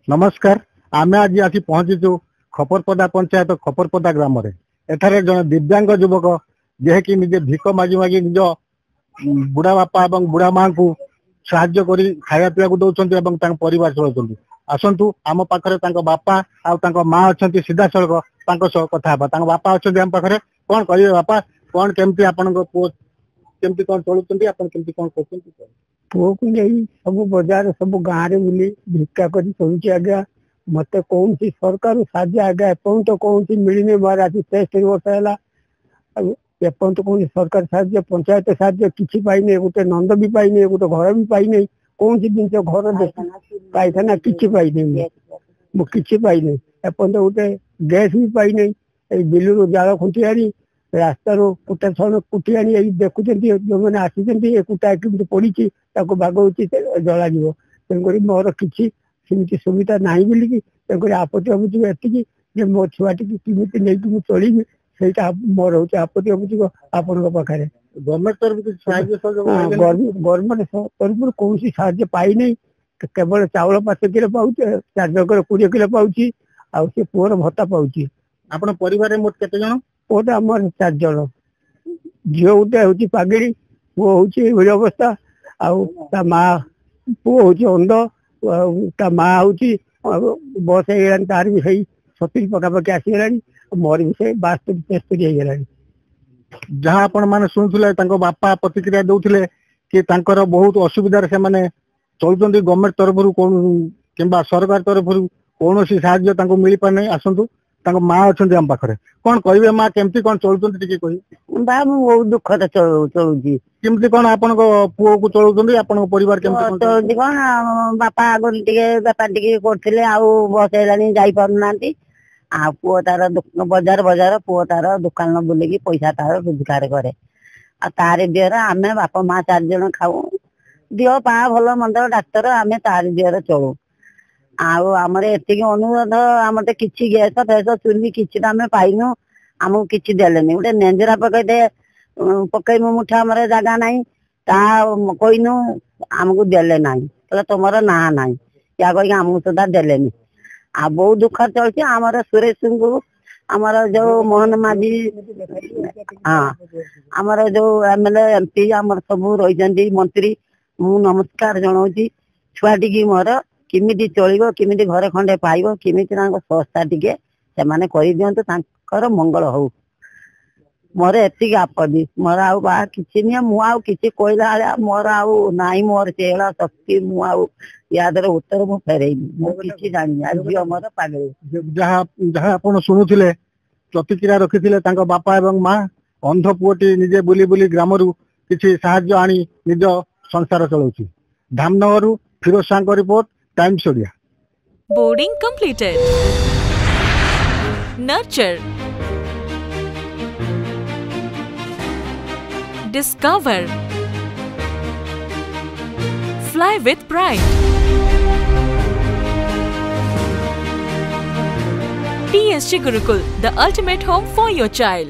नमस्कार। आमे आज आसी पहुंचीचु खपरपदा पंचायत खपरपदा ग्राम रे। एठारे जने दिव्यांग युवक जेकी निजे भिक मागी मागी निज बुढ़ा बापा और बुढ़ा माँ को साहाय्य करी खाया पिया को दौरान एवं तांक परिवार चलाउछन्ति। आसंतु आम पाखरे तांको बापा आ तांको माँ अछन्ति सीधा सड़क तांको सह कथा बा। तांको बापा अछन्ति आम पाखरे। कोन कहिबे बापा कोन केमती आपनको पुओ केमती कोन चलुछन्ति आपन केमती कोन करछन्ति? पुओ को नहीं सब बजार सब गाँव में बुली भिक्षा कर चलुची आज्ञा। मत कौन सी सरकार साहाଯ୍य आज्ञा एपर्यंत कौन सी मिलने मोर आज 63 वर्ष है। एपर्यंत कौन सरकार साहाଯ୍य पंचायत साहाଯ୍य किसी पाई गोटे नंद भी पाई गोटे घर भी पाई कौन सी जिन घर पायखाना किसी पाई किसी पाई एपर्यंत गोटे गैस भी पाई बिलू जाल खुंटी आनी रास्तार कुटा छण कुटी आनी देखुं जो मैंने आसी कुटा केमती पड़ी बागौची जल तेणुक मोर किसी सेमती सुविधा ना बोलिकी तेणुक आपत्ति अभियोग एति मो छुआ टी केमी नहीं चलि से मोर हूँ आपत्ति अभियोग आपण पाखे। गवर्नमेंट तरफ गवर्नमेंट तरफ कौन साहाଯ୍य पाई नहीं केवल चाउल 5 किलो पाऊँ 4 जगह 20 किलो पाऊँ आ पुअर भत्ता पाऊँ। आपण परिवार मोट केते जण? पुओटा आम 4 जन। झील गोटे हूँ पागिड़ी पुओ हूँ अवस्था आ माँ पुओ हूँ अंध ता माँ हूँ बस हो तार भी सही 70 पखापाखि आसीगला मोर भी से 72 73 होगा। जहाँ आपण माने सुनुथिले तांको बापा प्रतिक्रिया दउथिले कि तांकर बहुत असुविधा से माने चलुचंती। गवर्नमेंट तरफ किंबा सरकार तरफ कौन साहाय्य तांको मिल पार नहीं। आसंतु तांको माँ अछंती हम पाखरे कोन कहबे माँ केमती कोन चलुचंती टिके कहि। बा मु बहुत दुख त चलुची केमती कोन आपन को पुओ को चलुचंती आपन परिवार केमती चलुची कोन बापा आगो टिके बापा टिके करथिले आ बस हेलानी जाई पारु नांती आ पुओ तार बाजार बाजार पुओ तार दुकान बुलिकी पैसा तार रोजगार करे आ तार दिहर आमे बापा माँ 4 जन खाऊ दिह पा भल मंद डाक्तर आमे तार दिहर चलू। आमर एतिक अनुरोध आम तो किसी गैस फैस चुनी किसी आम पाइनु आमको किसी देलेनी गोटे नेंजरा पकईमु मुठा आमर जगह ना कहनु आमको देले ना तो तुम ना ना या कह आमको सुधा देलेनी आ बहुत दुख चलती। आमर सुरेश सिंह आमर जो मोहन माझी हाँ आमर जो एमएलए एमपी आमर सब रही मंत्री मु नमस्कार जनाऊँ छुआटी मोर किमिति चलिबो किमिति घरे खंडे पाइबो किमिति संस्था टिके से माने करि दियंतु तांकर मंगल हो। मोर एतिक आपत्ति मोर आउ बा किछि नि मु आउ किछि कोइला मोर आउ नाही मोर सेला शक्ति मु आउ यादर उत्तर मु फेरै मु किछि जानि आज जियो मोर पागल। जहाँ जहाँ आपण सुनुथिले प्रतिक्रिया रखिथिले तांको बापा एवं माँ अंध पुओटी निजे बुली बुली ग्रामरु किछि साहाय्य आनी निज संसार चलाउछि। धामनगरु फिरोज सांको report Times Odia. Boarding completed. Nurture. Discover. Fly with pride. TSG Gurukul, the ultimate home for your child.